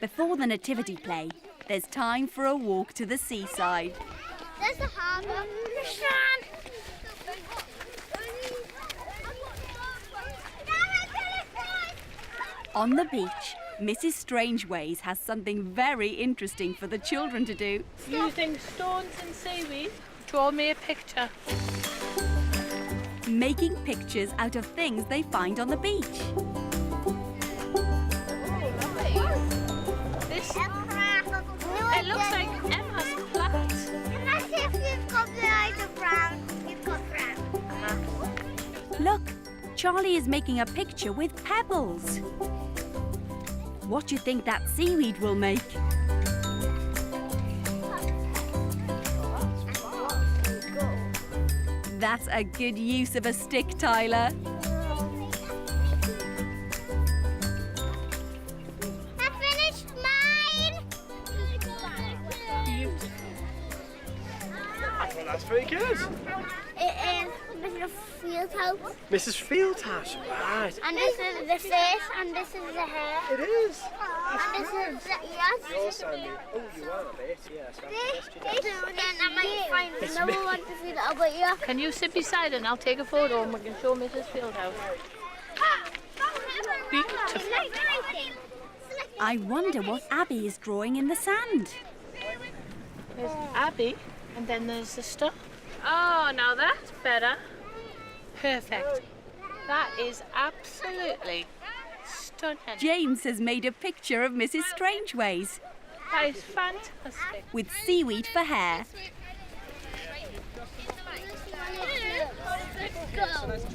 Before the nativity play, there's time for a walk to the seaside. There's the harbour. On the beach, Mrs. Strangeways has something very interesting for the children to do. Using stones and seaweed, draw me a picture. Making pictures out of things they find on the beach. It looks like Emma's plait. Unless if you've got the either brown, you've got brown. Look, Charlie is making a picture with pebbles. What do you think that seaweed will make? That's a good use of a stick, Tyler. I finished mine. I thought that's very good. It is Mrs. Fieldhouse. Mrs. Fieldhouse, right. And this is the face, and this is the hair. It is. And this is the You're ears. sounding. Oh, you are a bit, yes. Then I might find another one to feel over here. Can you sit beside her and I'll take a photo and we can show Mrs. Fieldhouse. Beautiful. I wonder what Abby is drawing in the sand. There's Abby and then there's the star. Oh, now that's better. Perfect. That is absolutely stunning. James has made a picture of Mrs. Strangeways That is fantastic. with seaweed for hair. Let's go.